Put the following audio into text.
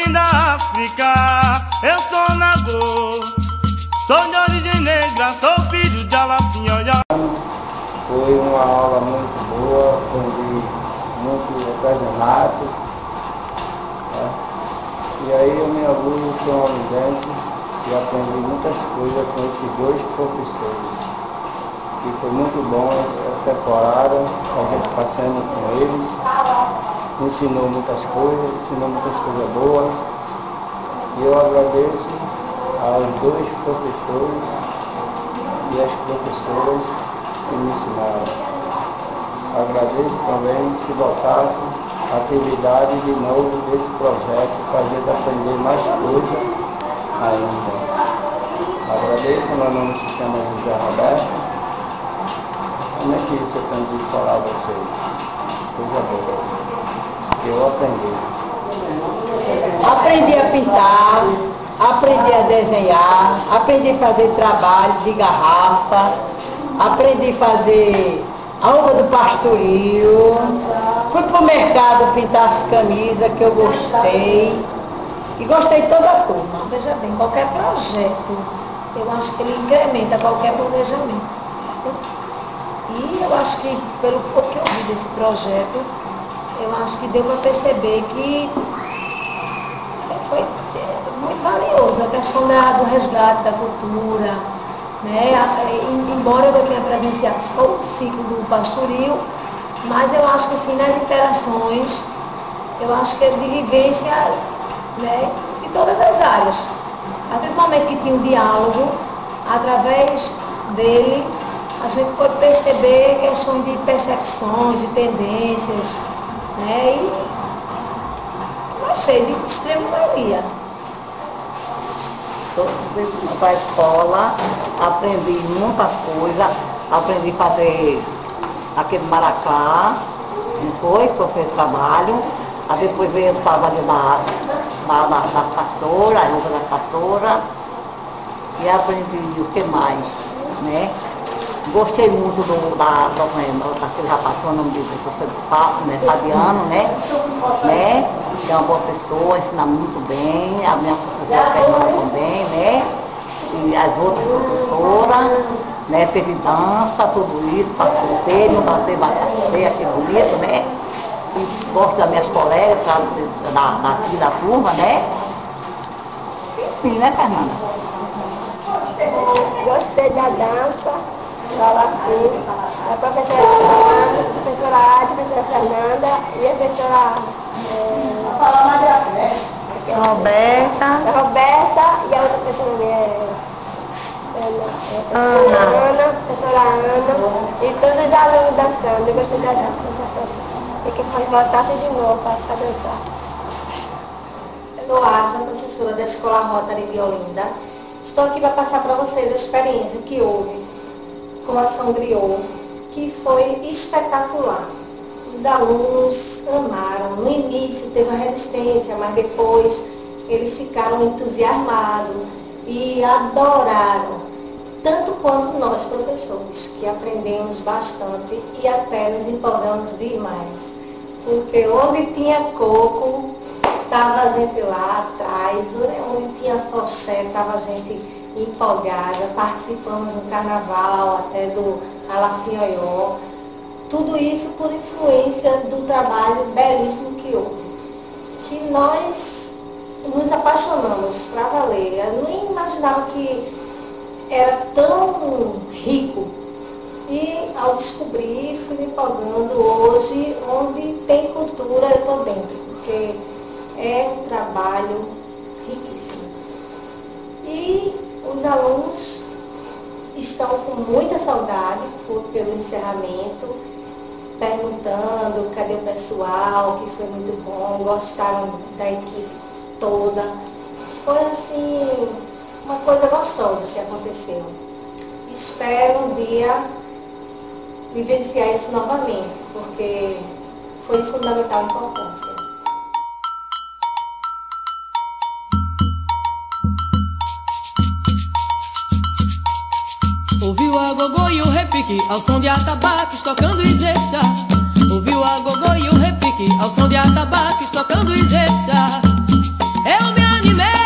linda África, eu sou Nagô, sou de origem negra, sou filho de Alafinha. Foi uma aula muito boa, aprendi muito artesanato, né? E aí eu me orgulho de ser um alidense e aprendi muitas coisas com esses dois professores. E foi muito bom essa temporada, a gente passando com eles, ensinou muitas coisas boas. E eu agradeço aos dois professores e às professoras que me ensinaram. Agradeço também se voltasse a atividade de novo desse projeto para a gente aprender mais coisas ainda. Agradeço, meu nome se chama José Roberto. Como é que isso eu tenho de falar a vocês? Coisa boa. Eu aprendi. Aprendi a pintar, aprendi a desenhar, aprendi a fazer trabalho de garrafa, aprendi a fazer a uva do pastoril, fui para o mercado pintar as camisas que eu gostei, e gostei de toda a turma. Veja bem, qualquer projeto, eu acho que ele incrementa qualquer planejamento, certo? E eu acho que, pelo pouco que eu vi desse projeto, eu acho que deu para perceber que foi muito valioso a questão do resgate da cultura, né? Embora eu tenha presenciado só o ciclo do pastoril, mas eu acho que assim, nas interações, eu acho que é de vivência, né, em todas as áreas. A partir do momento que tinha o diálogo, através dele, a gente pode perceber questões de percepções, de tendências, né? E eu achei de extrema valia. Fui para a escola, aprendi muitas coisas, aprendi a fazer aquele maracá, não foi? Que eu fiz trabalho. Aí depois veio o trabalho da pastora, a roupa da pastora, e aprendi o que mais, né? Gostei muito daquele rapaz, que é o nome dele, né? Fabiano, né? É uma boa pessoa, ensina muito bem, a minha professora Fernanda também, né? E as outras professoras, né? Teve dança, tudo isso, teve um passeio aqui bonito, né? E gosto das minhas colegas, da turma, né? Enfim, né, Fernanda? Gostei da dança, a professora Fernanda, a professora Adi, a professora Fernanda e a professora Roberta e a outra professora professora Ana e todos os alunos dançando. Eu gostei da dança, e que pode voltar de novo para dançar. Sou a professora da Escola Rotary de Olinda. Estou aqui para passar para vocês a experiência que houve com a Ação Griot, que foi espetacular. Os alunos amaram. No início teve uma resistência, mas depois eles ficaram entusiasmados e adoraram, tanto quanto nós professores, que aprendemos bastante e até nos empolgamos demais. Porque onde tinha coco, estava a gente lá atrás, onde tinha foché, estava a gente empolgada, participamos do carnaval, até do Alafinhoió. Tudo isso por influência do trabalho belíssimo que houve. Que nós nos apaixonamos para valer. Eu nem imaginava que era tão rico. E ao descobrir, fui me empolgando hoje, onde tem cultura, eu estou dentro, porque é um trabalho riquíssimo. E os alunos estão com muita saudade pelo encerramento, perguntando cadê o pessoal, que foi muito bom, gostaram da equipe toda. Foi assim, uma coisa gostosa que aconteceu. Espero um dia vivenciar isso novamente, porque foi de fundamental importância. Ouviu a gogô e o repique ao som de atabaques tocando Ijexá. Ouviu a gogô e o repique ao som de atabaques tocando Ijexá. eu me animei.